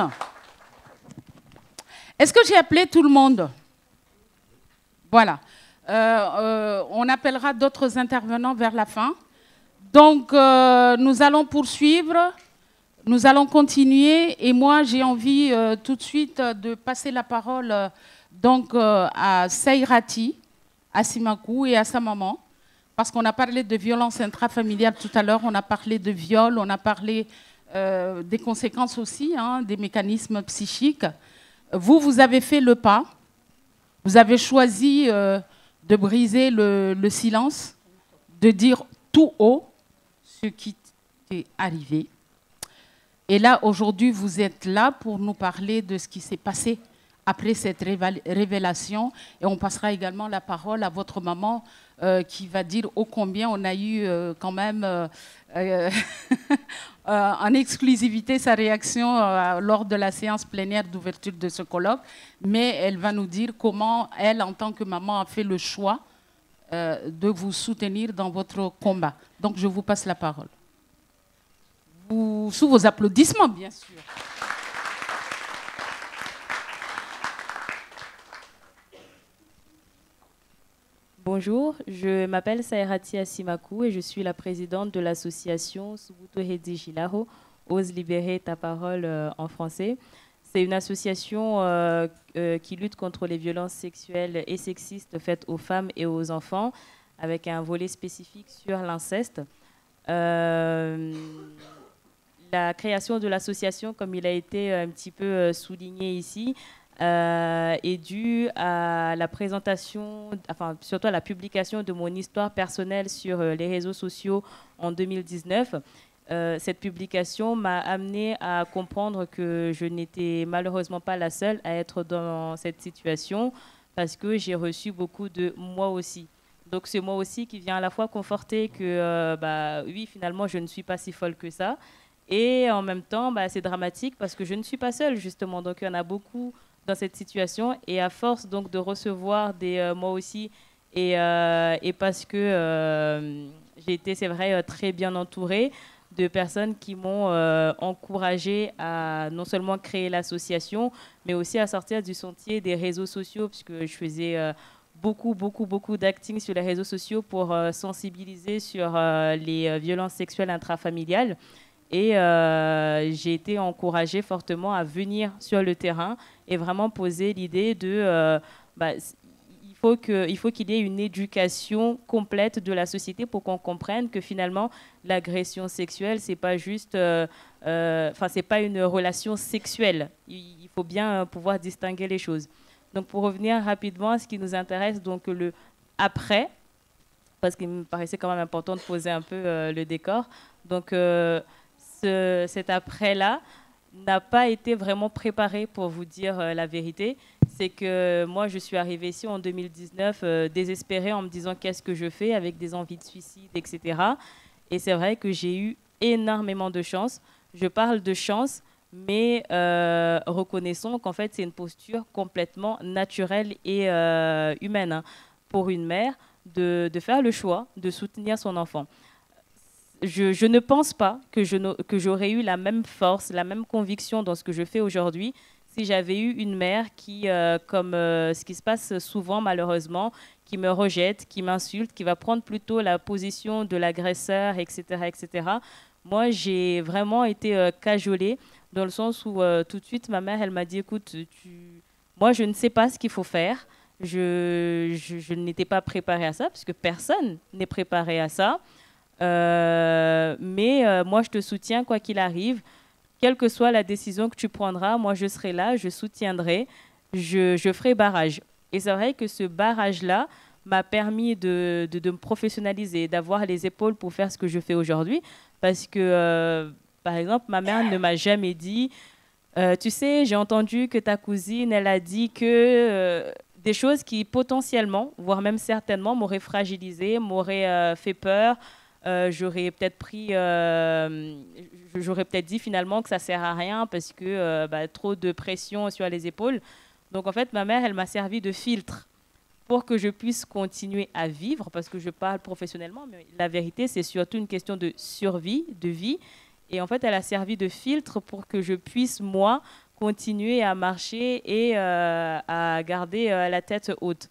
monde? Est-ce que j'ai appelé tout le monde? Voilà. On appellera d'autres intervenants vers la fin. Donc, nous allons poursuivre, nous allons continuer. Et moi, j'ai envie tout de suite de passer la parole à Saïrati Asimakou et à sa maman. Parce qu'on a parlé de violence intrafamiliale tout à l'heure, on a parlé de viol, on a parlé des conséquences aussi, hein, des mécanismes psychiques. Vous avez fait le pas, vous avez choisi de briser le silence, de dire tout haut ce qui t'est arrivé. Et là, aujourd'hui, vous êtes là pour nous parler de ce qui s'est passé après cette révélation. Et on passera également la parole à votre maman qui va dire ô combien on a eu quand même en exclusivité sa réaction lors de la séance plénière d'ouverture de ce colloque. Mais elle va nous dire comment elle, en tant que maman, a fait le choix de vous soutenir dans votre combat. Donc, je vous passe la parole. Sous vos applaudissements, bien sûr. Bonjour, je m'appelle Saïrati Asimakou et je suis la présidente de l'association Subuto Hedi Jilaho, Ose libérer ta parole en français. C'est une association qui lutte contre les violences sexuelles et sexistes faites aux femmes et aux enfants, avec un volet spécifique sur l'inceste. La création de l'association, comme il a été un petit peu souligné ici, est due à la présentation, enfin surtout à la publication de mon histoire personnelle sur les réseaux sociaux en 2019. Cette publication m'a amenée à comprendre que je n'étais malheureusement pas la seule à être dans cette situation parce que j'ai reçu beaucoup de moi aussi. Donc c'est moi aussi qui vient à la fois conforter que oui, finalement, je ne suis pas si folle que ça. Et en même temps, c'est dramatique parce que je ne suis pas seule, justement. Donc il y en a beaucoup dans cette situation. Et à force donc, de recevoir des moi aussi, et parce que j'ai été, c'est vrai, très bien entourée de personnes qui m'ont encouragée à non seulement créer l'association, mais aussi à sortir du sentier des réseaux sociaux, puisque je faisais beaucoup d'acting sur les réseaux sociaux pour sensibiliser sur les violences sexuelles intrafamiliales. Et j'ai été encouragée fortement à venir sur le terrain et vraiment poser l'idée de il faut qu'il y ait une éducation complète de la société pour qu'on comprenne que finalement l'agression sexuelle c'est pas juste c'est pas une relation sexuelle. Il faut bien pouvoir distinguer les choses. Donc pour revenir rapidement à ce qui nous intéresse, donc le après, parce qu'il me paraissait quand même important de poser un peu le décor. Donc cet après-là n'a pas été vraiment préparé, pour vous dire la vérité. C'est que moi, je suis arrivée ici en 2019 désespérée en me disant qu'est-ce que je fais avec des envies de suicide, etc. Et c'est vrai que j'ai eu énormément de chance. Je parle de chance, mais reconnaissons qu'en fait, c'est une posture complètement naturelle et humaine hein, pour une mère de faire le choix de soutenir son enfant. Je ne pense pas que j'aurais eu la même force, la même conviction dans ce que je fais aujourd'hui si j'avais eu une mère qui, comme ce qui se passe souvent malheureusement, qui me rejette, qui m'insulte, qui va prendre plutôt la position de l'agresseur, etc., etc. Moi, j'ai vraiment été cajolée dans le sens où tout de suite, ma mère, elle m'a dit, écoute, moi, je ne sais pas ce qu'il faut faire. Je n'étais pas préparée à ça, parce que personne n'est préparé à ça. Mais moi, je te soutiens quoi qu'il arrive. Quelle que soit la décision que tu prendras, moi, je serai là, je soutiendrai, je ferai barrage. Et c'est vrai que ce barrage-là m'a permis de me professionnaliser, d'avoir les épaules pour faire ce que je fais aujourd'hui. Parce que, par exemple, ma mère ne m'a jamais dit tu sais, j'ai entendu que ta cousine, elle a dit que des choses qui potentiellement, voire même certainement, m'auraient fragilisée, m'auraient fait peur. J'aurais peut-être j'aurais peut-être dit finalement que ça sert à rien parce que trop de pression sur les épaules. Donc en fait, ma mère, elle m'a servi de filtre pour que je puisse continuer à vivre, parce que je parle professionnellement, mais la vérité, c'est surtout une question de survie, de vie. Et en fait, elle a servi de filtre pour que je puisse, moi, continuer à marcher et à garder la tête haute.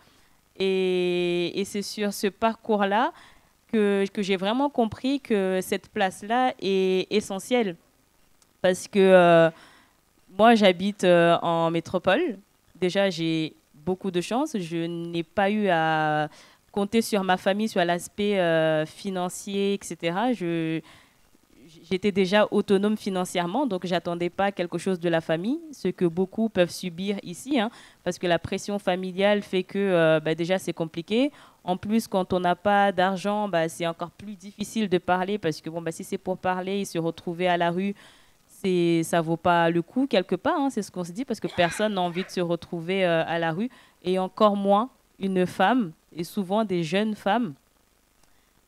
Et c'est sur ce parcours-là que j'ai vraiment compris que cette place-là est essentielle. Parce que moi, j'habite en métropole. Déjà, j'ai beaucoup de chance. Je n'ai pas eu à compter sur ma famille, sur l'aspect financier, etc. J'étais déjà autonome financièrement, donc j'attendais pas quelque chose de la famille, ce que beaucoup peuvent subir ici, hein, parce que la pression familiale fait que déjà c'est compliqué. En plus, quand on n'a pas d'argent, c'est encore plus difficile de parler, parce que bon, si c'est pour parler et se retrouver à la rue, ça vaut pas le coup quelque part, hein, c'est ce qu'on se dit, parce que personne n'a envie de se retrouver à la rue, et encore moins une femme, et souvent des jeunes femmes.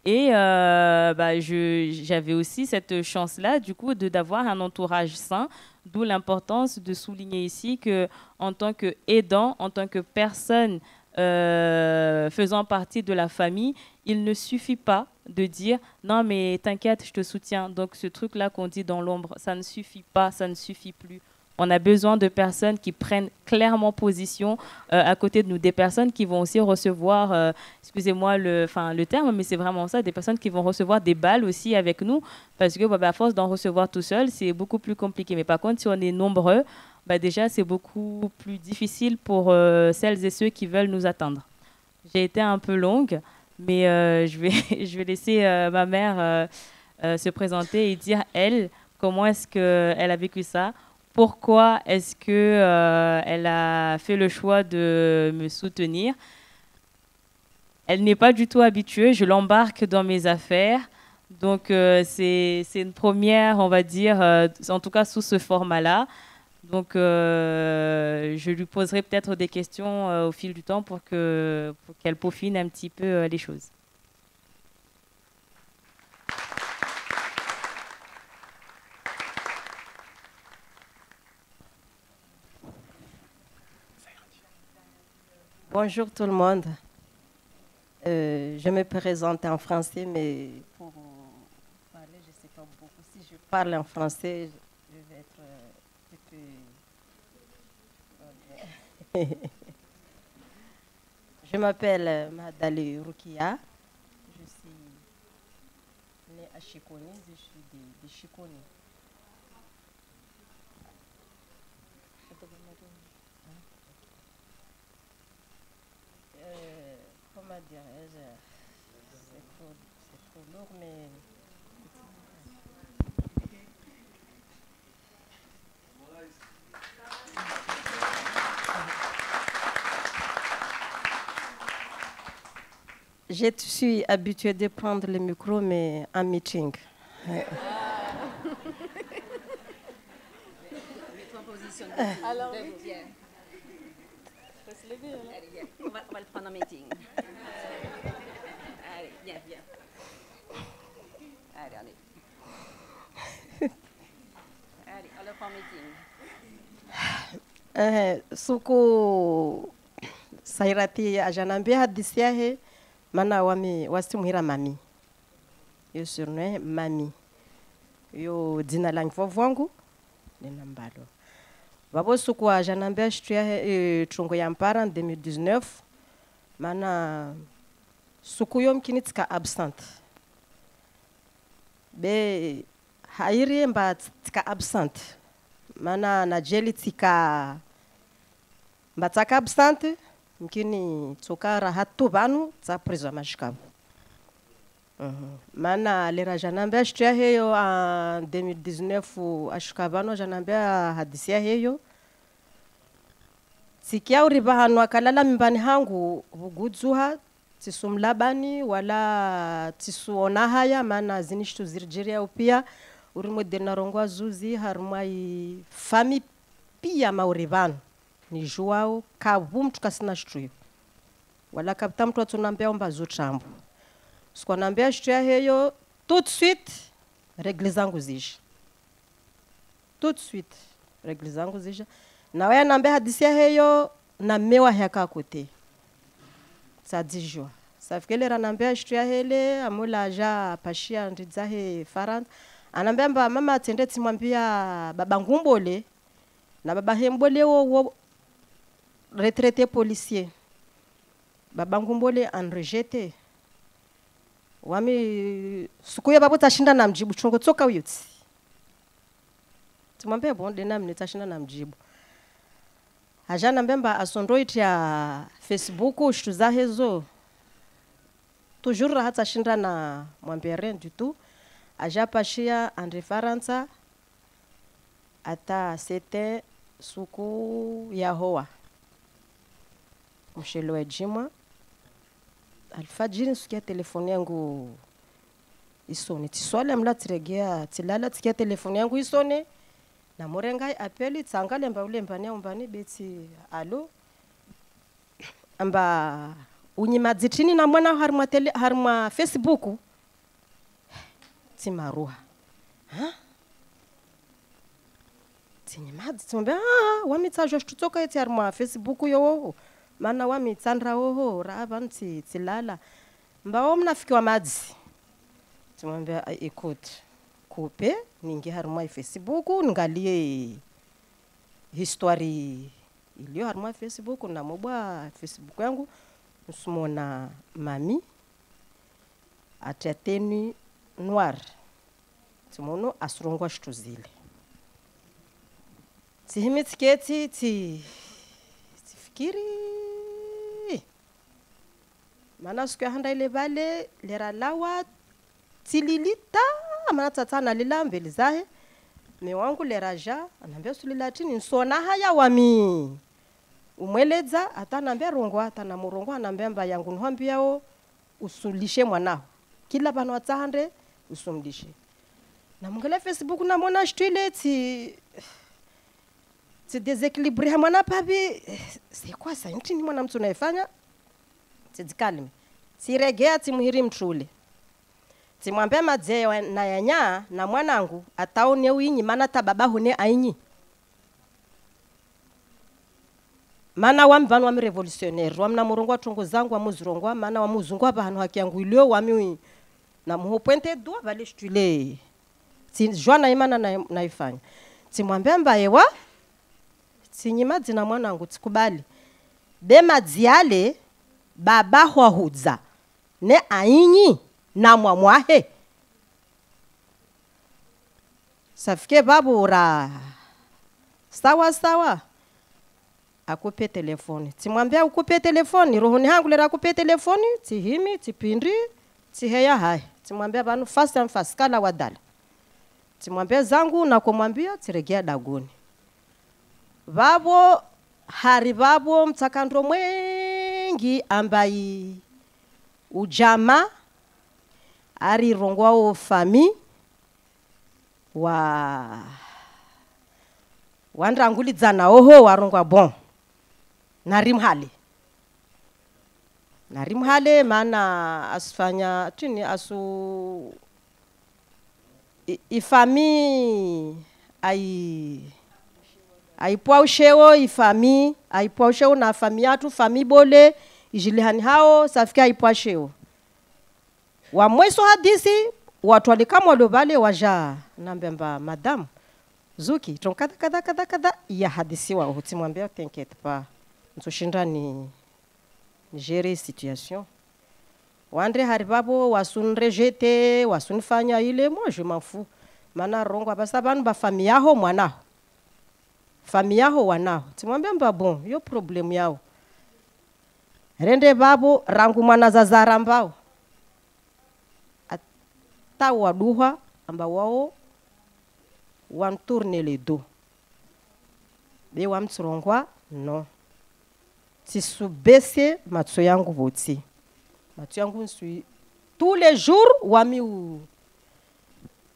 Et j'avais aussi cette chance-là, du coup, d'avoir un entourage sain, d'où l'importance de souligner ici que, en tant qu'aidant, en tant que personne faisant partie de la famille, il ne suffit pas de dire « non, mais t'inquiète, je te soutiens ». Donc, ce truc-là qu'on dit dans l'ombre, ça ne suffit pas, ça ne suffit plus. On a besoin de personnes qui prennent clairement position à côté de nous, des personnes qui vont aussi recevoir, excusez-moi le terme, mais c'est vraiment ça, des personnes qui vont recevoir des balles aussi avec nous, parce que à force d'en recevoir tout seul, c'est beaucoup plus compliqué. Mais par contre, si on est nombreux, déjà, c'est beaucoup plus difficile pour celles et ceux qui veulent nous atteindre. J'ai été un peu longue, mais je vais laisser ma mère se présenter et dire, elle, comment est-ce qu'elle a vécu ça. Pourquoi est-ce qu'elle a fait le choix de me soutenir? Elle n'est pas du tout habituée, je l'embarque dans mes affaires. Donc, c'est une première, on va dire, en tout cas sous ce format-là. Donc, je lui poserai peut-être des questions au fil du temps pour qu'elle peaufine un petit peu les choses. Bonjour tout le monde. Je me présente en français, mais pour parler, je ne sais pas beaucoup. Si je parle en français, je vais être un peu... Je m'appelle Madali Rukia. Je suis née à Chikoni. Je suis de Chikoni. Comment dirais-je, c'est trop lourd, mais... Je suis habituée de prendre le micro, mais en meeting. Alors, bien. On va le prendre en meeting. Allez, viens. Allez, on le prend en meeting. Suku sairati ajanambia hadisia he mana wasimuhira mami. Yo surnom mami. Yo dina langu vovangu nina mbalo. Vavo suku ajanambia shtuya trungo ya mpara en 2019 mana suku yo mkini tika absent. Be hairi mba tika absent. Mana na jeli tika mbataka absent mkini toka rahatu banu za preso mashikabu. Mana lera janambia shtuya heyo en 2019 ashikabano janambia hadisia heyo sikia uriba hanu akalala mimbani hangu vugudzuha tisumlabani wala tisuona haya mana zinishtu zirjiria upia urimo denarongwa zuzi harumai fami pia mauribano ni juao kabu mtu kasina shtuyo wala kapta mtu atunambia omba zutrambu sikuwa nambia shtuya heyo tout de suite regle zangu zisha tout de suite regle zangu zisha na wewe nambia hadisia heyo na mewa heka kote sa dijwa safikele nambia shtuya hele amula ja pashia ndidzahe farand anambia mama atende timwambia baba ngumbole na baba hembole wo retraité policier baba ngumbole an rejeté wami sukuye babo tashinda na mjibu chongo tsoka uyuti timwambia bonde na mni tashinda na mjibu ajana mbemba asondroit ya Facebook shtuza hezo toujours hata shinda na mwambia rien du tout aja pashia en référence ata c'était suku ya hoa mshelo wa jima alfajiri nsikia telefoni yangu isone tiswale mla tiregea tilala tikia telefoni yangu isone na morenga apeli tsangale mba ule mbani umbani beti alo amba unyima dzitini na mwana harma Facebook timaruha ha tinyima tsombe wamitsajo shtutoka eti harma Facebook yo mana wamitsandra oho rabanti tilala mbao mnafikiwa madzi timwambia écoute coupe ningi harma Facebook ningalie histoire iliyo harma Facebook na mobwa Facebook yangu nsumona mami atateni noir timono asrongwa shtuzile tihimitsketi tifikiri mana siku handa ile vale lera lawa tililita mana tatana lila mbele zahe me wangu leraja anambia sulilatini nsona haya wami umweleza atanambia rongwa atana murongo anambia mba yangu nhwambiao usulishe mwanao kila bana watahande usumlishe na mungele Facebook na mona shtwile ti déséquilibré mwana papi c'est quoi ça ntini mwana mtu naifanya tidikalime tiregea timuhiri mtrule timwambia madze na yanya na mwanangu ataone winyi mana tababa hune ainyi mana wambanu wa revolutionnaire wamna murongo tongo zangu wa muzurongwa mana wa muzungu hapa hanu haki yangu ilio wami na muho pointe doa vale shtule ti jwana imana naifanya timwambia mbayewa tinyima dzina mwanangu tikubali bema dziale baba hwahudza ne ainyi na mwamwahe safike babu ra sawa sawa akupe telefoni timwambia ukupe telefoni rohoni hangu lera akupe telefoni tihimi tipindri tiheya hai timwambia banu fast and fast kala wadala timwambia zangu na kumwambia tiregea dagoni babo hari babo mtakandro mwengi ambai ujama ari rongwao fami wandrangulizana oho warongwa bon narimhale mana asfanya tuni asu ifami aipwa usheo ifami aipwa usheo na fami atu fami bole ijilihani hao safika aipwa sheo wa mweso hadisi watu walikama waliobale waja nambemba madam zuki tonkada kada ya hadisi wa utimwambia t'inquiète pas nsoshinda ni gérer situation wandre haribabo wasun rejete wasun fanya ile moi je m'en fous mana rongo basa banu ba famille yaho mwanao famille yaho wanao timwambia mba bon yo problem yao rende babo rangu mwana zazara mbao ata waduha amba wao wan tourner les dos be wam tsrongwa non tisubese matso yangu voti matso yangu nsui tous les jours wami u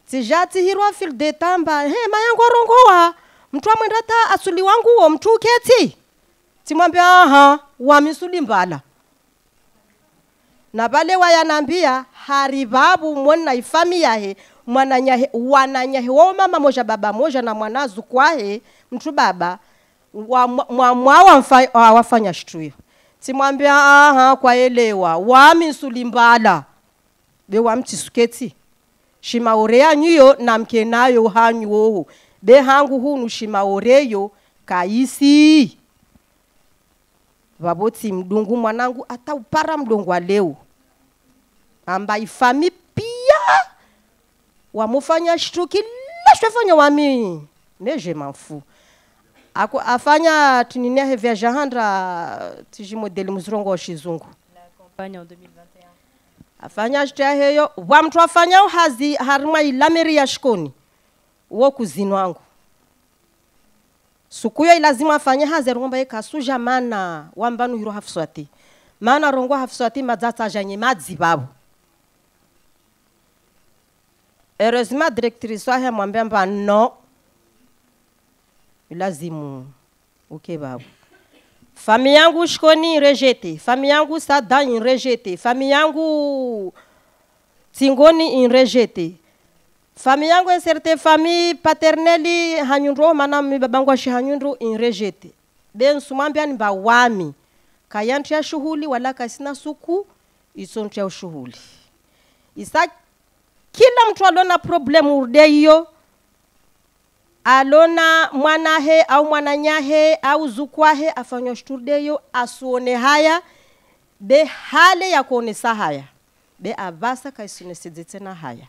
tijati hirwa fil de tamba he mayangu rongowa mtu amwenda ta asuli wangu wo mtu keti timwambia aha wami suli mbala na bale wayanambia haribabu mwana ifami yahe mwananyahe wananyahe wa mama moja baba moja na mwanazu kwahe mtu baba mwa wafanya shtuyo timwambia aha kwa elewa wami sulimbala be wamtisuketi shimaorea nyiyo na mkenayo hanyu be hangu hunu shimaoreyo kaisi vaboti mdungu mwanangu ataupara mdungu wa leo amba ifami pia wamufanya shtuki lashwefanya wami neje manfu ako afanya tuninia hevya jahandra tiji modeli muzrongo wa shizungu La campagne en 2021. afanya shtia heyo wa mtu afanya hazi harma ilameri ya shikoni uo kuzini wangu sukuyo lazima afanye hazi rongomba yekasuja mana wambanu hiro hafswati mana rongo hafswati madzata janye madzi babu heureusement directrice wahe mwambia mba no lazimu babu fami yangu shikoni rejete fami yangu sada in rejete fami yangu tingoni in rejete fami yangu inserte fami paterneli hanyundro mana mi babangu ashi hanyundro in rejete ben sumambia ni ba wami kayantu ya shughuli wala kasina suku isontu ya shughuli isa kila mtu alona problemu urde hiyo alona mwanahe au mwananyahe au zukwahe afanywa shturdeyo asuone haya be hale ya kuonesa haya be avasa kaisuneseze tena haya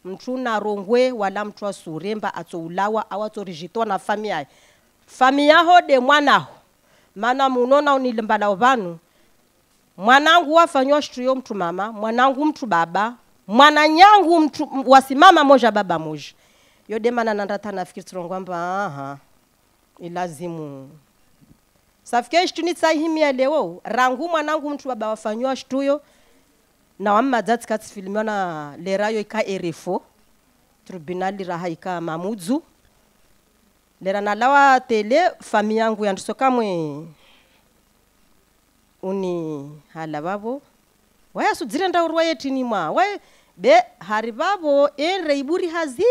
mtu na rongwe wala mtu asuremba atoulawa au atorijitwa na familia ho de mwanaho mana munona unilimbala vanu mwanangu wafanywa shtuyo mtu mama mwanangu mtu baba mwananyangu mtu wasimama moja baba moja yode mana nandata nafikiri turongwamba aha ilazimu safike shtuni tsahimia leo rangu mwanangu mtu baba wafanywa shtuyo na wamma dzati kati filmiwa na lerayo ika erefo tribunali raha ika mamudzu lera nalawa tele fami yangu yandusoka mwe uni hala babo waya sudzire ndaurwa yetini mwa waye be hari babo reiburi hazi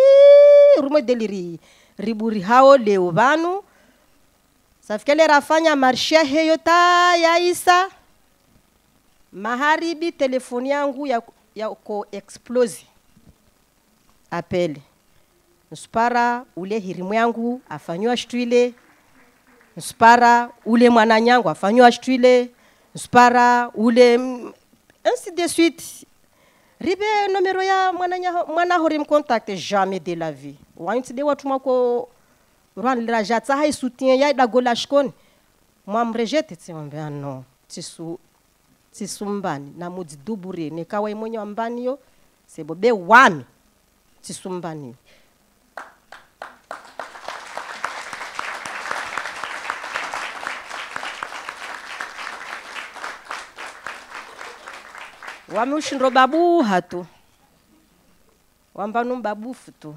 rumo deliri riburi hao leo banu safikele rafanya marsha heyo ta ya isa maharibi telefoni yangu ya ko explose apele nspara ule hirimu yangu afanywa shtuile nspara ule mwananyangu afanywa shtuile nspara ule ainsi de suite ribe numero ya mwana hori mcontacte jamais de la vie wanti de watu mako ran la jatsa hay soutien ya da gola shkoni mwa mrejete tsiombe no tisumbani na mudzi dubure ne kawai mwenye mbani yo sebo be wami tisumbani wami ushindro babu hatu wambanu babu futu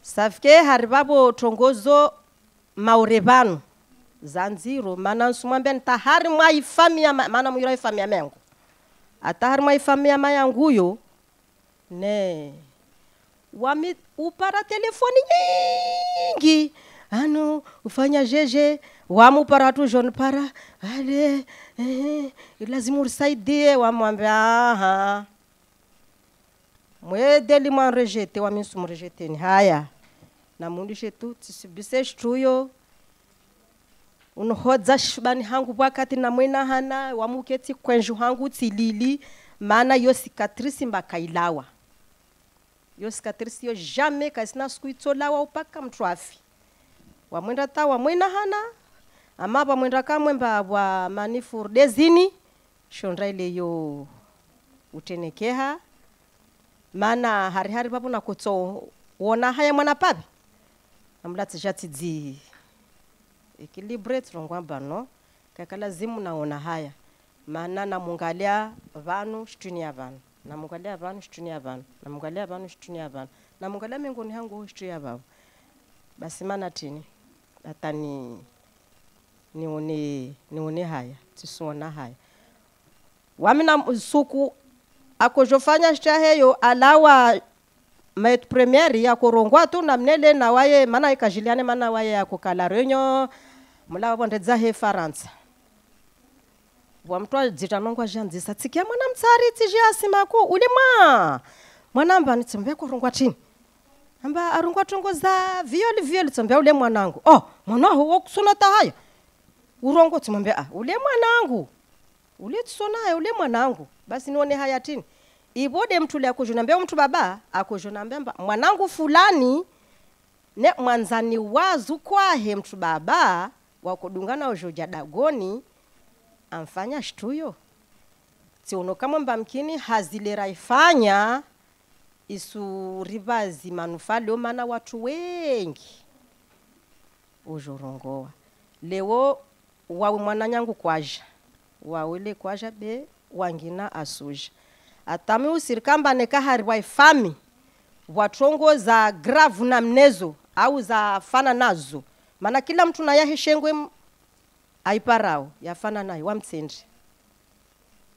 safike haribabo tongozo maurebanu zanziro mana nsumwambia ntahari mwa ifamia mana mwira ifamia mengu atahari mwa ifamia mayanguyo ne wami upara telefoni nyingi ano ufanya jeje wamu upara tu jeune para ale lazima ursaidie wamwambia aha mwedeli mwa rejete wami sumrejete ni haya na mundishe tu tisibise shtuyo unohodza shibani hangu wakati na mwena hana wamuketi kwenju hangu tilili maana yo cicatrice mbakailawa yo cicatrice yo jamais kasina skuitolawa upaka mtwafi wamwenda ta wamwena hana ama wamwenda kamwe mbabwa manifur dezini shondra ile yo utenekeha maana hari babu na kutso wona haya mwana pabi amlati jatidzi equilibre trongwamba no kaka lazimu naona haya maana na mungalia vanu shtunia vanu na mungalia vanu shtunia vanu na mungalia vanu shtunia vanu na mungalia mengoni hangu shtunia vanu basi maana tini atani nione haya tisuona haya wamina suku akojofanya shtaheyo alawa maître première ya korongwa tu na mnele na waye mana ikajiliane mana waye ya kukala renyo mula bondedza he Faransa wa mtwa dzitanongwa janzisa tsikia mwana mtsari tiji asimako ulima mwana mbani tsimbe korongwa tini amba arungwa tongoza violi tsambia ule mwanangu mwanangu wokusona tahaya urongo tsambia ule mwanangu ule tsona ule mwanangu basi nione haya tini ibode mtu le akujunambia mtu baba akujunambia mwanangu fulani ne mwanzani wazu kwahe mtu baba wakudungana ujoja dagoni amfanya shtuyo tiono kama mbamkini hazilera ifanya isu rivazi manufaa leo maana watu wengi ujorongoa leo wawe mwananyangu kwaja wawele kwaja be wangina asuja atami usirikamba nekahari waifami watrongo za gravu na mnezo au za fana nazo maana kila mtu na yahe shengwe aiparao yafana nayo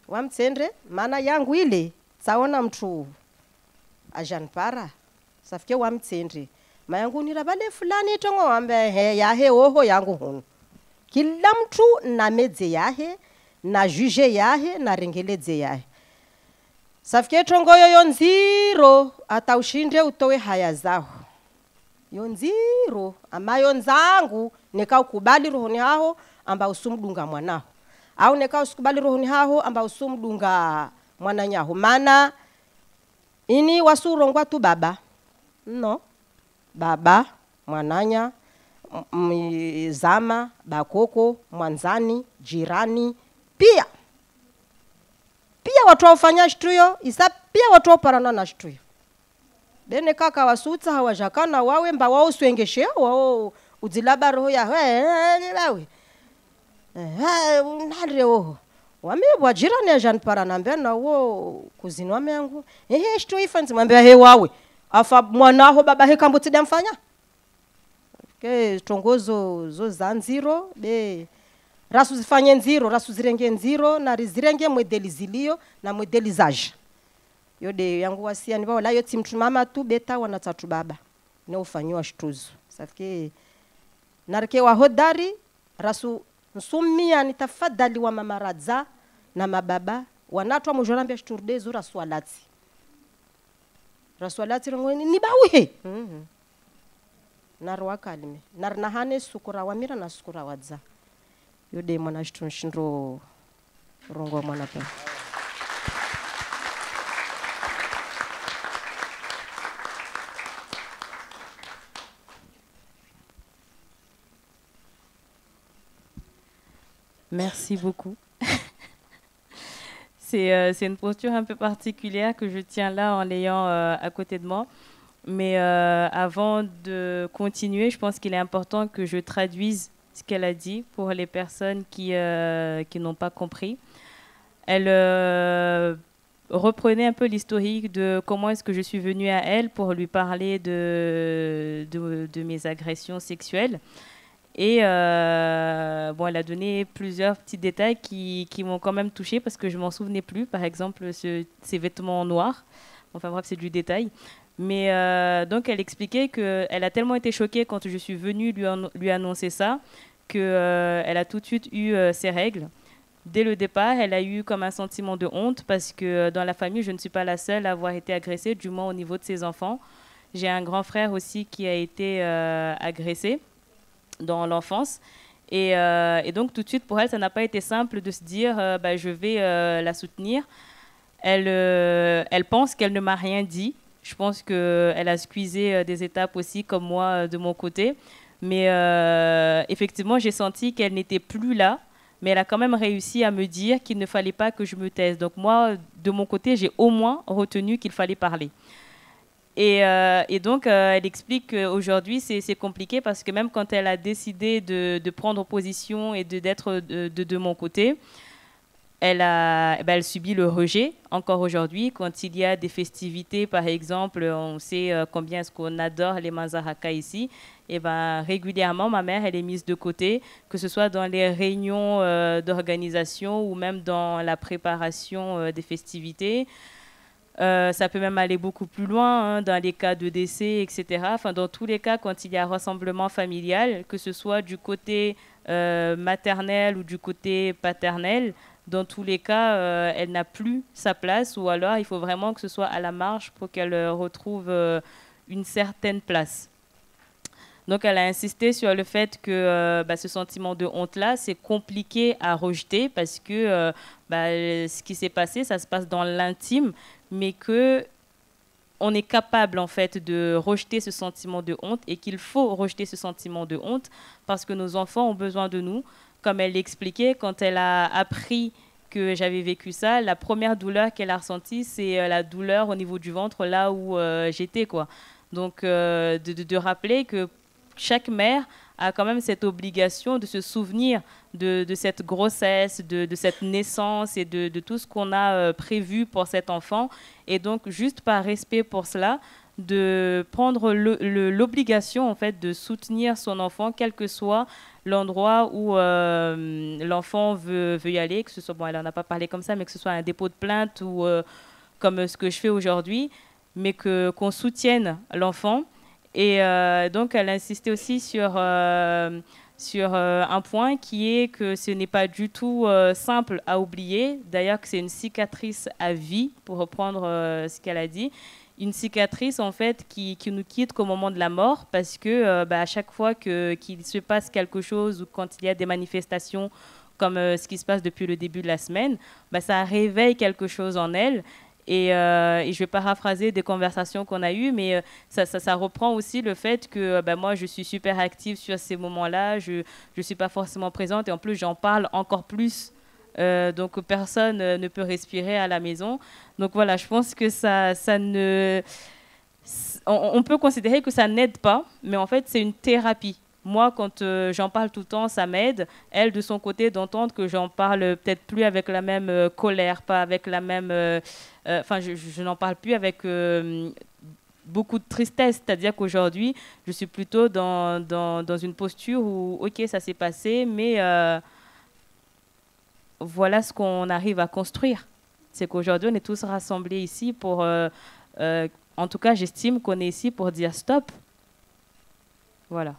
wamtsendre maana yangu ile taona mtu ajanpara safike wamtsendre mayangu nira bale fulani tongo wambe he yahe oho yangu hunu kila mtu na medze yahe na juge yahe na rengeledze yahe safike tongo yo nziro ata ushinde utowe haya zao yonziro amayo nzangu nekaukubali rohoni haho amba usumdunga mwanao au nekausikubali rohoni haho amba usumdunga mwananyaho maana ini wasurongwa tu baba no baba mwananya zama bakoko mwanzani jirani pia watu wafanya shtuyo isa pia watu waparana na shtuyo dene kaka wasutsa hawajakana wawe mba wao swengeshea wao udzilaba roho ya wewe nare oho wamebwa jirani ya Jean Paranambia na wo kuzinwa mengu shtu ifanzi mwambia he wawe afa mwanaho baba he kambutida mfanya ke tongozo zo zanziro be rasu zifanye nziro rasu zirenge nziro na rizirenge modeli zilio na modeli zaje yode yangu wasia ni wala yoti mtu mama tu beta wanatatu baba na ufanywa shtuzo safike narike wa hodari rasu nsumia nitafadhali wa mamaradza na mababa wanatwa mujorambia shturde zura swalati rongweni ni bawihe narwa kalime narnahane sukura wamira na sukura wadza yode mwana shindo rongo mwana pa. Merci beaucoup. C'est une posture un peu particulière que je tiens là en l'ayant à côté de moi. Mais avant de continuer, je pense qu'il est important que je traduise ce qu'elle a dit pour les personnes qui n'ont pas compris. Elle reprenait un peu l'historique de comment est-ce que je suis venue à elle pour lui parler de mes agressions sexuelles. Et bon, elle a donné plusieurs petits détails qui m'ont quand même touchée parce que je ne m'en souvenais plus. Par exemple, ces vêtements noirs. Enfin bref, c'est du détail. Mais donc, elle expliquait qu'elle a tellement été choquée quand je suis venue lui annoncer ça qu'elle a tout de suite eu ses règles. Dès le départ, elle a eu comme un sentiment de honte parce que dans la famille, je ne suis pas la seule à avoir été agressée, du moins au niveau de ses enfants. J'ai un grand frère aussi qui a été agressé dans l'enfance. Et donc, tout de suite, pour elle, ça n'a pas été simple de se dire je vais la soutenir. Elle pense qu'elle ne m'a rien dit. Je pense qu'elle a squeezé des étapes aussi, comme moi, de mon côté. Mais effectivement, j'ai senti qu'elle n'était plus là. Mais elle a quand même réussi à me dire qu'il ne fallait pas que je me taise. Donc moi, de mon côté, j'ai au moins retenu qu'il fallait parler. Et donc, elle explique qu'aujourd'hui, c'est compliqué parce que même quand elle a décidé de prendre position et d'être de mon côté, elle subit le rejet encore aujourd'hui. Quand il y a des festivités, par exemple, on sait combien est-ce qu'on adore les mazahaka ici. Et régulièrement, ma mère, elle est mise de côté, que ce soit dans les réunions d'organisation ou même dans la préparation des festivités. Ça peut même aller beaucoup plus loin, dans les cas de décès, etc. Enfin, dans tous les cas, quand il y a rassemblement familial, que ce soit du côté maternel ou du côté paternel, dans tous les cas, elle n'a plus sa place, ou alors il faut vraiment que ce soit à la marge pour qu'elle retrouve une certaine place. Donc, elle a insisté sur le fait que ce sentiment de honte-là, c'est compliqué à rejeter parce que ce qui s'est passé, ça se passe dans l'intime, mais que on est capable en fait de rejeter ce sentiment de honte et qu'il faut rejeter ce sentiment de honte parce que nos enfants ont besoin de nous. Comme elle l'expliquait, quand elle a appris que j'avais vécu ça, la première douleur qu'elle a ressentie, c'est la douleur au niveau du ventre, là où j'étais, quoi. Donc, de rappeler que chaque mère a quand même cette obligation de se souvenir de cette grossesse, de cette naissance et de tout ce qu'on a prévu pour cet enfant. Et donc, juste par respect pour cela, de prendre l'obligation en fait, de soutenir son enfant, quel que soit l'endroit où l'enfant veut y aller, que ce soit, bon, elle n'en a pas parlé comme ça, mais que ce soit un dépôt de plainte ou comme ce que je fais aujourd'hui, mais qu'on soutienne l'enfant. Et donc, elle insistait aussi sur un point qui est que ce n'est pas du tout simple à oublier. D'ailleurs, que c'est une cicatrice à vie, pour reprendre ce qu'elle a dit. Une cicatrice, en fait, qui nous quitte qu'au moment de la mort, parce que à chaque fois qu'il se passe quelque chose ou quand il y a des manifestations comme ce qui se passe depuis le début de la semaine, ça réveille quelque chose en elle. Et je vais paraphraser des conversations qu'on a eues, mais ça reprend aussi le fait que moi, je suis super active sur ces moments-là, je ne suis pas forcément présente, et en plus, j'en parle encore plus, donc personne ne peut respirer à la maison. Donc voilà, je pense que on peut considérer que ça n'aide pas, mais en fait, c'est une thérapie. Moi, quand j'en parle tout le temps, ça m'aide. Elle, de son côté, d'entendre que j'en parle peut-être plus avec la même colère, pas avec la même... je n'en parle plus avec beaucoup de tristesse. C'est-à-dire qu'aujourd'hui, je suis plutôt dans une posture où, OK, ça s'est passé, mais voilà ce qu'on arrive à construire. C'est qu'aujourd'hui, on est tous rassemblés ici pour... en tout cas, j'estime qu'on est ici pour dire stop. Voilà.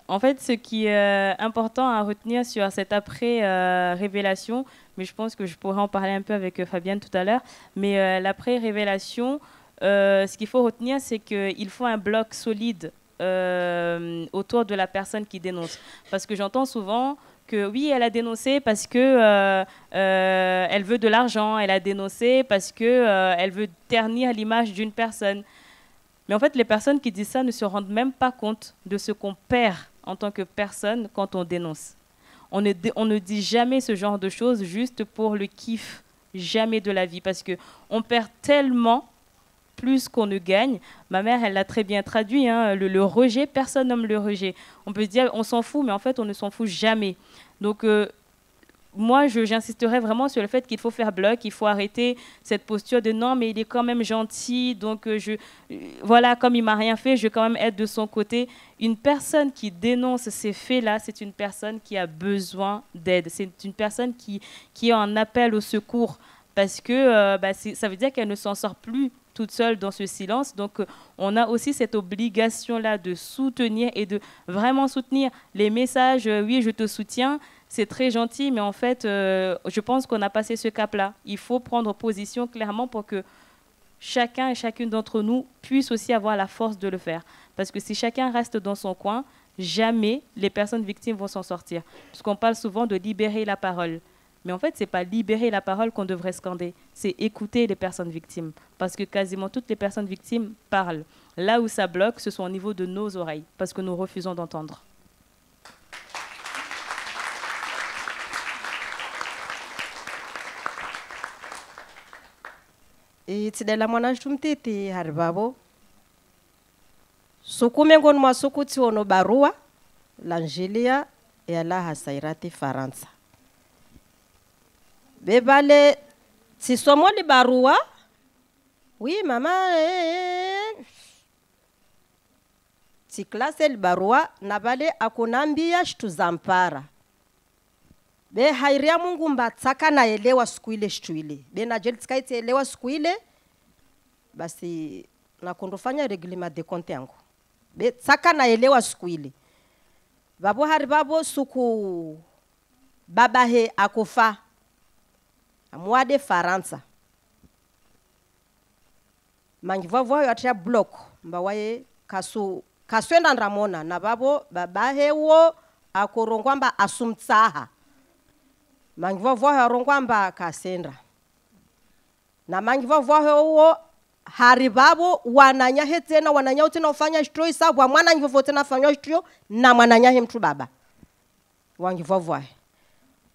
En fait, ce qui est important à retenir sur cette après-révélation, mais je pense que je pourrais en parler un peu avec Fabienne tout à l'heure, mais l'après-révélation, ce qu'il faut retenir, c'est qu'il faut un bloc solide autour de la personne qui dénonce. Parce que j'entends souvent que oui, elle a dénoncé parce que elle veut de l'argent, elle a dénoncé parce que elle veut ternir l'image d'une personne. Mais en fait, les personnes qui disent ça ne se rendent même pas compte de ce qu'on perd en tant que personne quand on dénonce. On ne dit jamais ce genre de choses juste pour le kiff, jamais de la vie, parce qu'on perd tellement plus qu'on ne gagne. Ma mère, elle l'a très bien traduit, hein, le rejet, personne n'aime le rejet. On peut se dire, on s'en fout, mais en fait, on ne s'en fout jamais. Donc, moi, j'insisterai vraiment sur le fait qu'il faut faire bloc, il faut arrêter cette posture de non, mais il est quand même gentil, donc voilà, comme il m'a rien fait, je vais quand même être de son côté. Une personne qui dénonce ces faits-là, c'est une personne qui a besoin d'aide, c'est une personne qui est en appel au secours, parce que ça veut dire qu'elle ne s'en sort plus toute seule dans ce silence. Donc, on a aussi cette obligation-là de soutenir et de vraiment soutenir les messages. Oui, je te soutiens. C'est très gentil, mais en fait, je pense qu'on a passé ce cap-là. Il faut prendre position clairement pour que chacun et chacune d'entre nous puisse aussi avoir la force de le faire. Parce que si chacun reste dans son coin, jamais les personnes victimes vont s'en sortir. Parce qu'on parle souvent de libérer la parole. Mais en fait, ce n'est pas libérer la parole qu'on devrait scander, c'est écouter les personnes victimes. Parce que quasiment toutes les personnes victimes parlent. Là où ça bloque, ce sont au niveau de nos oreilles, parce que nous refusons d'entendre. Et tsy day lamoan'azy tomtety ary babo soko miangony masoko tsy ono barua l'Angelia et Allah hasairati Faransa bebale tsy somo li barua oui maman tiklase libarua na vale akunambia shitu zampara be hairia Mungu mbatsaka naelewa siku ile shitu ile be na jeli tikaiti elewa siku ile basi nakundofanya reglement de compte yangu be tsaka naelewa siku ile babo hari babo suku baba he akufa amwade Faransa mangivovo yatia block mbawaye kaswenda ndramona na babo baba hewo akorongwa mba asumtsaha mangivovo yarongwa mba kasendra na mangivovo hewo hari babo wananya hetena wananya utena ufanya shitro isabu mwana ngivovo tena fanya shitro na mwananya he mtu baba wangivovo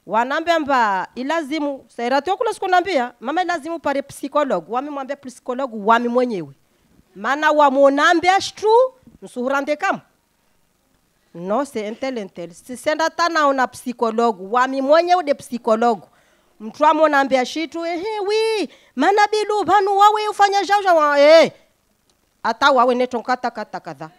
wanambia mba ilazimu sairati okula sikunambia mama ilazimu pare psikolog wami mwambia psikolog wami mwenyewe maana wamonambia shitru nsuhurande kam no c'est intel si senda tana ona psikolog wami mwenyewe de psikolog mtu amonambia shitu wi maana bilu banu wawe ufanya jaja wa ata wawe netonkata kata kadha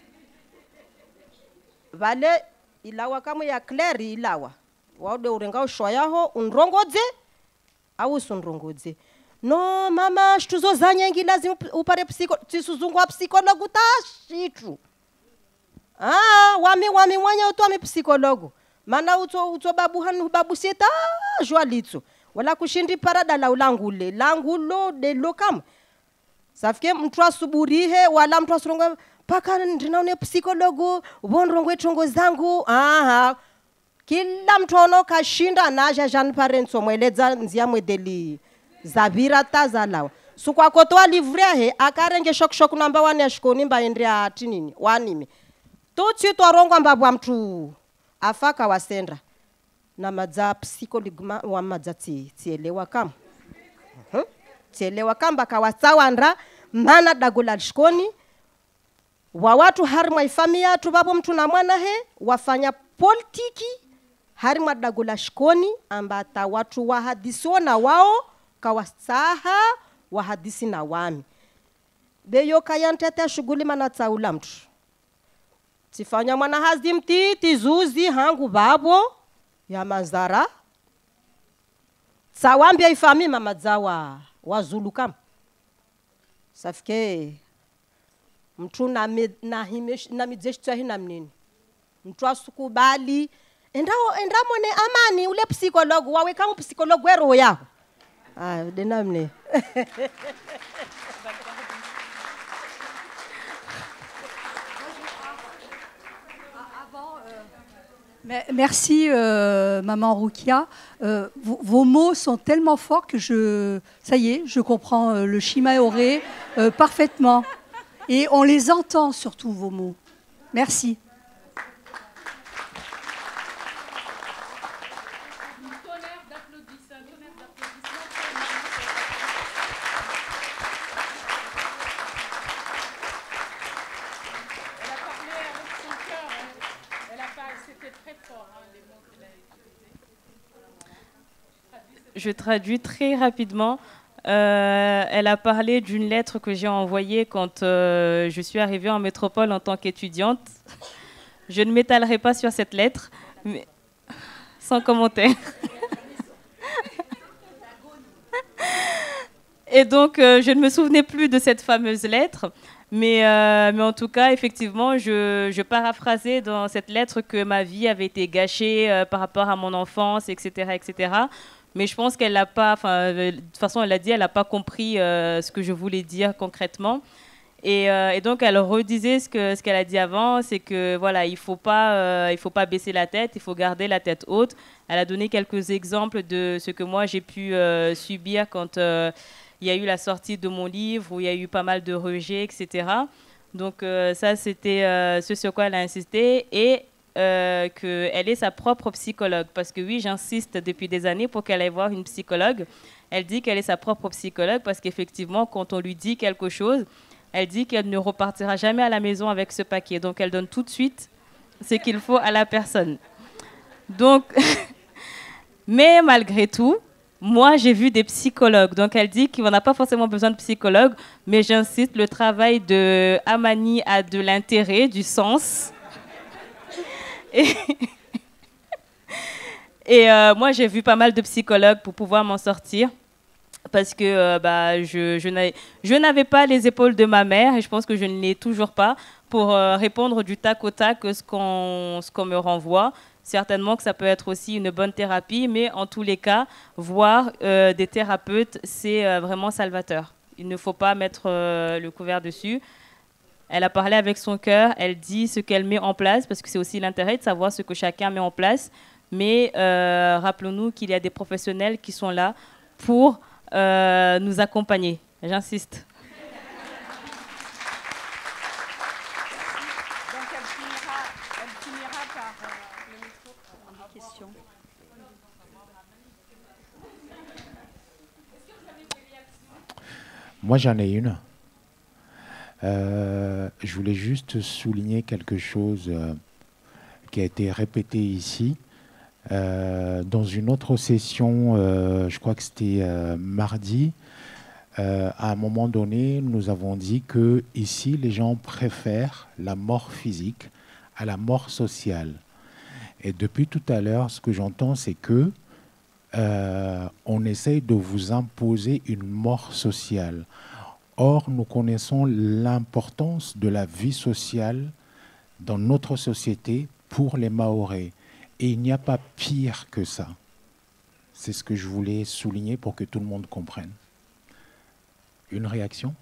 vale ilawa kama ya Claire ilawa waude urenga ushoyaho unrongodze au sunrongodze no mama shtuzo zanyengi lazima upare tisuzungwa psikologu tashitu wami mwanya utwa psikologu maana uto babu hanu babu seta jwalitso wala kushindi parada la ulangule langulo de lokam safike mtu asuburihe wala mtu asronga paka ndinaone psikologu bonrongo etongo zangu kila mtu onoka shinda naja Jean Parenso mweleza nzia mwedeli zabira tazalawa sukwa kotoa livre he akarenge shok namba 1 ya shikoni mba endria atinini wanime tutsi twarongwa mbabwa mtu afaka wasendra na madza psychologma wa madza tielewa kam tielewa kamba kawatsawandra mana dagula shikoni wa watu harimwa ifamia tu babo mtu na mwana he wafanya politiki harimwa dagula shikoni ambata watu wahadisiona wao kawasaha wahadisi na wami beyo kayantete shughuli mana tsaula mtu tifanya mwana hazimti tizuzi hangu babo ya mazara tsawambia ifami mama zawa wazulu kam safike mtu na midzeshitwa hina mnini mtu asukubali endamone amani ule psikologu wawe kama psikologu wero yao denamne Merci maman Roukia. Vos mots sont tellement forts que ça y est, je comprends le Shimaoré parfaitement. Et on les entend surtout, vos mots. Merci. Je traduis très rapidement. Elle a parlé d'une lettre que j'ai envoyée quand je suis arrivée en métropole en tant qu'étudiante. Je ne m'étalerai pas sur cette lettre, mais sans commentaire. Et donc, je ne me souvenais plus de cette fameuse lettre. Mais en tout cas, effectivement, je paraphrasais dans cette lettre que ma vie avait été gâchée par rapport à mon enfance, etc., etc. Mais je pense qu'elle n'a pas, de toute façon, elle a dit, elle n'a pas compris ce que je voulais dire concrètement. Et donc, elle redisait ce qu'elle a dit avant, c'est que voilà, il faut pas baisser la tête, il faut garder la tête haute. Elle a donné quelques exemples de ce que moi j'ai pu subir quand il y a eu la sortie de mon livre, où il y a eu pas mal de rejets, etc. Donc ça, c'était ce sur quoi elle a insisté. Et qu'elle est sa propre psychologue. Parce que oui, j'insiste depuis des années pour qu'elle aille voir une psychologue. Elle dit qu'elle est sa propre psychologue parce qu'effectivement, quand on lui dit quelque chose, elle dit qu'elle ne repartira jamais à la maison avec ce paquet. Donc, elle donne tout de suite ce qu'il faut à la personne. Donc, mais malgré tout, Moi, j'ai vu des psychologues. Donc, elle dit qu'on n'a pas forcément besoin de psychologue, mais j'insiste, le travail de Amani a de l'intérêt, du sens. Et moi, j'ai vu pas mal de psychologues pour pouvoir m'en sortir. Parce que je n'avais pas les épaules de ma mère, et je pense que je ne l'ai toujours pas, pour répondre du tac au tac ce qu'on me renvoie. Certainement que ça peut être aussi une bonne thérapie, mais en tous les cas, voir des thérapeutes, c'est vraiment salvateur. Il ne faut pas mettre le couvert dessus. Elle a parlé avec son cœur, elle dit ce qu'elle met en place, parce que c'est aussi l'intérêt de savoir ce que chacun met en place. Mais rappelons-nous qu'il y a des professionnels qui sont là pour nous accompagner. J'insiste. Donc elle finira par le micro en question. Moi, j'en ai une. Je voulais juste souligner quelque chose qui a été répété ici. Dans une autre session, je crois que c'était mardi, à un moment donné, nous avons dit que ici, les gens préfèrent la mort physique à la mort sociale. Et depuis tout à l'heure, ce que j'entends, c'est que on essaye de vous imposer une mort sociale. Or, nous connaissons l'importance de la vie sociale dans notre société pour les Mahorais. Et il n'y a pas pire que ça. C'est ce que je voulais souligner pour que tout le monde comprenne. Une réaction ?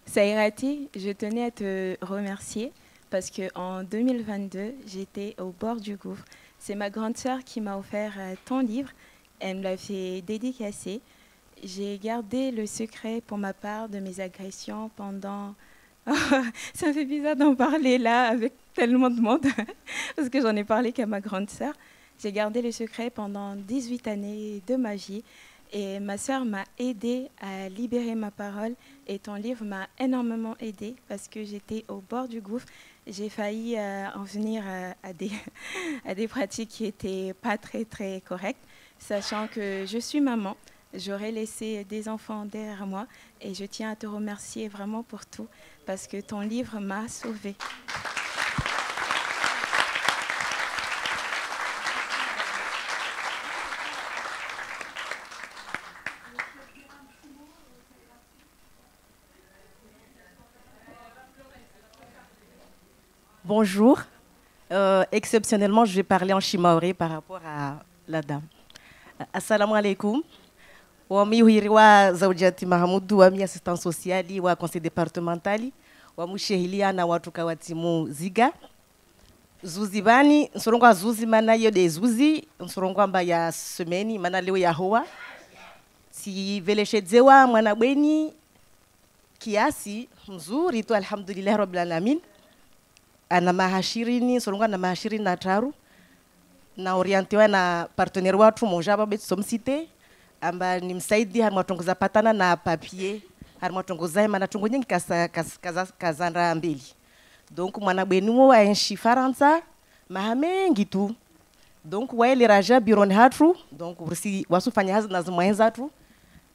Saïrati, je tenais à te remercier parce qu'en 2022, j'étais au bord du gouffre. C'est ma grande sœur qui m'a offert ton livre. Elle me l'a fait dédicacer. J'ai gardé le secret pour ma part de mes agressions pendant... Ça me fait bizarre d'en parler là avec tellement de monde parce que j'en ai parlé qu'à ma grande sœur. J'ai gardé le secret pendant 18 années de ma vie et ma sœur m'a aidée à libérer ma parole et ton livre m'a énormément aidée parce que j'étais au bord du gouffre. J'ai failli en venir à des pratiques qui n'étaient pas très très correctes, sachant que je suis maman. J'aurais laissé des enfants derrière moi et je tiens à te remercier vraiment pour tout parce que ton livre m'a sauvée. Bonjour. Exceptionnellement, je vais parler en shimaoré par rapport à la dame. Assalamu alaikum. Wami huiriwa Zawjati Mahamudu wami assistance sociale wa conseil départemental wa mushehilia na watu kawatimu ziga zuzi bani nsorongwa zuzi mana yo de zuzi nsorongwa mba ya semeni mana leo ya hoa si veleshezewa mwana bweni kiasi mzuri tu alhamdulillah rabbil alamin ana mahashirini nsorongwa na mahashirini na taru na orientewa na partenaire watu mojaba betu somsite amba ni msaidi harmatongoza patana na papier harmatongoza mana tongo nyingi kazanda mbili donc mwana bwenuo wa enshi faransa mahamengi tu donc waele raja biron hatu donc ursi wasufanya hazi na zimwenza tu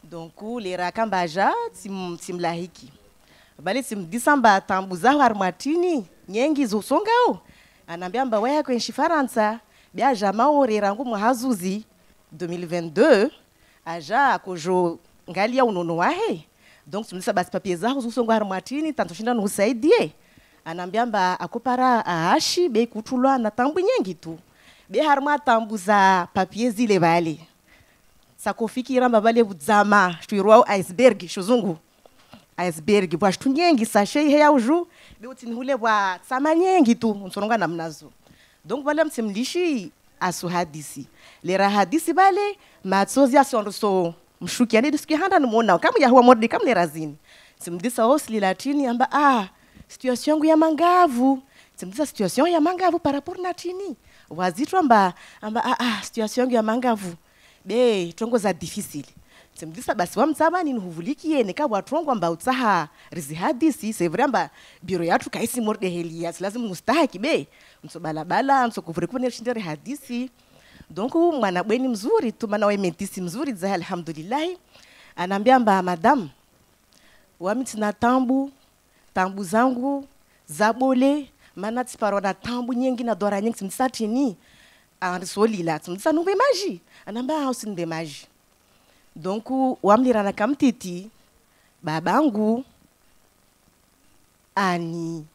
donc le rakambaja simlahiki bali simdisamba tambuza harmatini nyengi zosongao anambia mba waya ko enshi faransa bia jamao rerangu mwahazuzi 2022 aja kojo ngalia unono wahe donc tumisa basi papier zao zusongo harmatini tantoshinda no usaidie anambia mba akopara ahashi be kutulwa na tambu nyengi tu be harma tambu za papier zile bale sakofikira mbabale budzama shwirwa iceberg shuzungu iceberg bwa shtu nyengi sashe he ya uju be utinhule bwa tsama nyengi tu nsononga na mnazo donc bale msimlishi asu hadisi lera hadisi bale matsozi asondoso mshuki ane disiki handa numona kama ya huwa mordi kama lera zini simdisa hosli latini amba situation yangu ya mangavu simdisa situation ya mangavu par rapport na tini wazitwa amba situation yangu ya mangavu be tongo za difficile Timdisa basi wamtsabani nhuvulikie nika watrongo amba utsaha rizi hadisi c'est vrai amba biro yatu kaisi morde helia lazima mustahaki be msobalabala msokuvuri kuone shindere hadisi. Donc mwana bweni mzuri tu maana wewe mentisi mzuri za alhamdulillah. Anaambia amba madam wami tina tambu zangu zabole maana tsiparo na tambu nyingi na dora nyingi timsatini ansolila timsa numbe maji anamba usinde maji. Donc wamlirana kamtiti babangu ani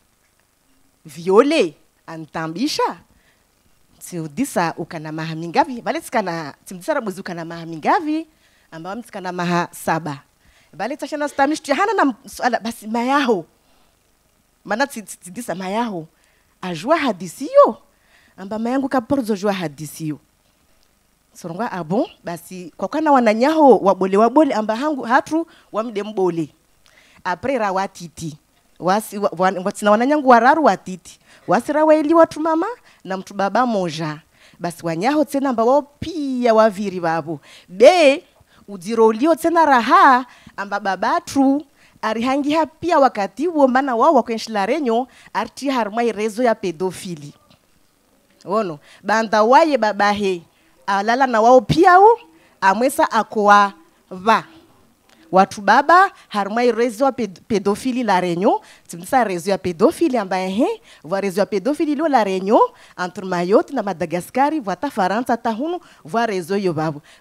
viole antambisha tiudisa ukana maha mingavi bale tsikana timdisara buzi ukana maha mingavi ambao mtsikana maha 7 bale tashana stamish hana na basi mayaho maana tidisa mayaho ajua hadisiyo amba mayangu kaporzo jua hadisiyo sorongwa abon basi kwa kana wananyaho wabole amba hangu hatu wamde mbole apre rawatiti wasi watina wananyangu wararu watiti wasira waili watu mama na mtu baba moja basi wanyaho tena amba wao pia waviri babo be udirolio tena raha amba babatu arihangi pia wakati huo maana wao wakwenshila renyo arti harma irezo ya pedofili ono banda waye babahe alala na wao pia u amwesa akoa va watu baba harma irezo ya pedofili la renyo timsa rezo ya pedofili ambaye va rezo ya pedofili lo la renyo entre Mayotte na Madagascar vata Faransa tahunu va rezo yo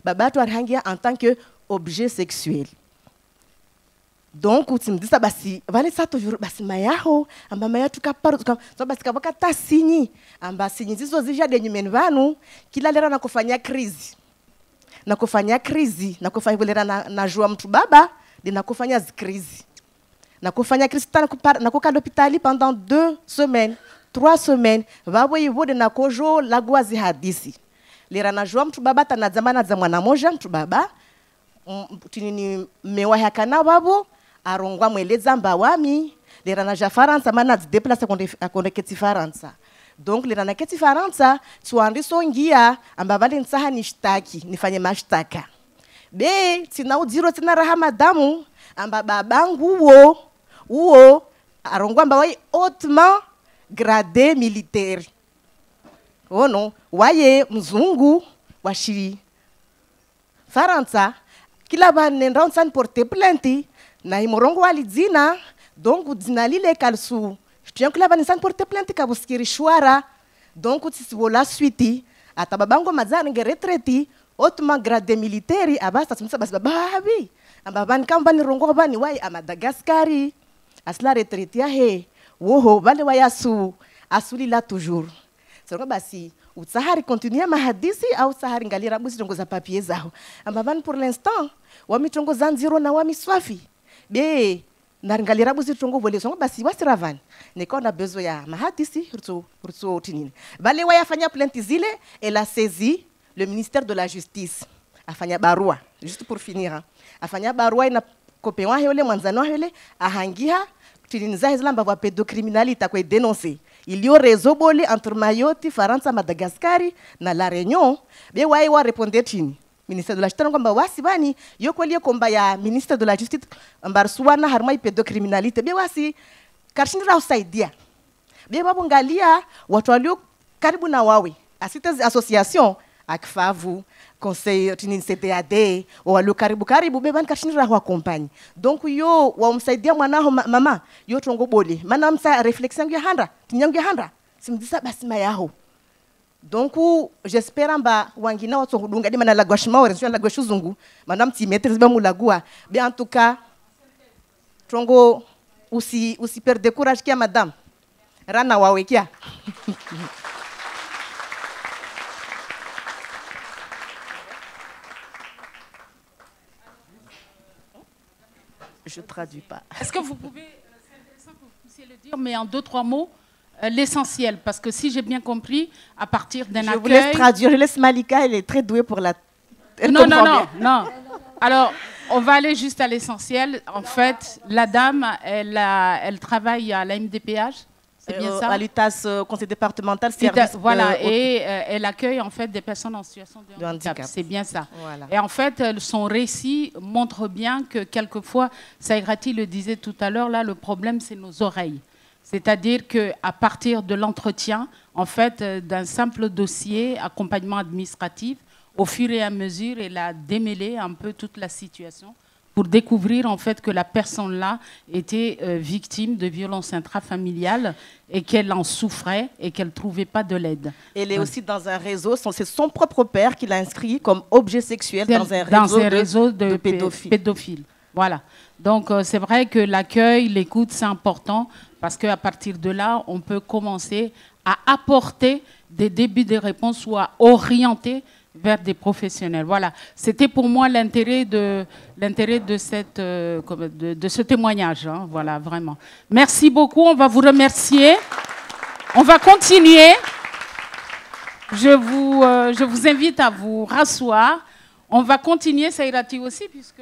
babatu arihangia en tant que objet sexuel. Donc utimdisa basi vale sa toujours basi mayaho amba mayatu kaparo so basi kabaka tasini amba sinyi zizo zija de nyumeni vanu kila lera na kufanya krizi na kufanya lera na jua mtu baba de na kufanya krizi na kufanya krizi na kuka l'hôpital pendant 2 semaines 3 semaines vabo yivo de na kojo lagwazi hadisi lera na jua mtu baba tanazamana za mwana moja mtu baba tinini mewahakana babo arongwa mweleza mba wami lera na ja Faransa maana déplacer akonde keti Faransa. Donc lera na keti Faransa tuandiso ngia amba vale nsaha nishtaki nifanye mashtaka be tina udiro tina raha madamu amba babangu uo arongwa mba wai hautement gradé militaire ono waye mzungu washiri Faransa kila banenda onsan porter plainte na imorongo walidina donc dina lile kalsu tiens kila banensan porter plainte kabuskiri shwara donc tsisibola suite atababango mazana nge retraite hautement gradé militaire abasta tumisa basi bababi ambaban kamba ni rongo bani wai a Madagascar asla retraite ya he woho vale wayasu asuli la toujours c'est basi utsahari continuer mahadisi au sahari ngalira busi tongoza papier zao ambaban pour l'instant wami tongoza nziro na wami swafi be naringalira busi tongo vole songo basi wasiravan neko na besoin ya mahadisi rutso tinini bale wayafanya plainte zile elle a saisi le ministère de la justice afanya barua juste pour finir afanya barua ina kopewa yule mwanzano yule ahangia tinini za hizlamba va pédocriminalité kwa dénoncer. Il y a réseau bolé entre Mayotte, Faransa, Madagascar na La Réunion. Be wai wa répondre tini. Ministère de la Justice ngamba wasi bani yoko liye komba ya ministère de la Justice mbarsuwana harma pédocriminalité. Be wasi karshinira usaidia. Be babu ngalia watu walio karibu na wawe. Asite association akfavu conseil tini CTAD walio karibu be ban karshinira wa compagnie. Donc yo wa umsaidia mwanaho mama yo tongo bole. Mana msa réflexion ya handa tinyangu ya handa simdisa basi mayaho. Donc j'espère amba wangina watu hudunga dima na lagwashima ore sio lagwashuzungu madam ti maîtrise ba mulagua be en tout cas tongo usi perdre courage kia madame rana wawe kia. Je traduis pas. Est-ce que vous pouvez, c'est intéressant que vous puissiez le dire, mais en 2-3 mots, l'essentiel, parce que si j'ai bien compris, à partir d'un accueil... Je vous laisse traduire, je laisse Malika, elle est très douée pour la... Non. Alors, on va aller juste à l'essentiel. En fait, la dame, elle travaille à la MDPH. c'est bien ça? À l'UTAS, conseil départemental, service. Voilà, et elle accueille en fait des personnes en situation de handicap. C'est bien ça. Voilà. Et en fait, son récit montre bien que quelquefois, Saïrati le disait tout à l'heure, là, le problème, c'est nos oreilles. C'est-à-dire qu'à partir de l'entretien, en fait, d'un simple dossier, accompagnement administratif, au fur et à mesure, elle a démêlé un peu toute la situation pour découvrir en fait que la personne-là était victime de violences intrafamiliales et qu'elle en souffrait et qu'elle ne trouvait pas de l'aide. Elle est aussi dans un réseau, c'est son propre père qui l'a inscrit comme objet sexuel dans un réseau de pédophiles. Voilà. Donc c'est vrai que l'accueil, l'écoute, c'est important parce qu'à partir de là, on peut commencer à apporter des débuts de réponse ou à orienter vers des professionnels. Voilà, c'était pour moi l'intérêt de ce témoignage. Hein. Voilà, vraiment. Merci beaucoup, on va vous remercier. On va continuer. Je vous invite à vous rasseoir. On va continuer, Saïrati aussi, puisque...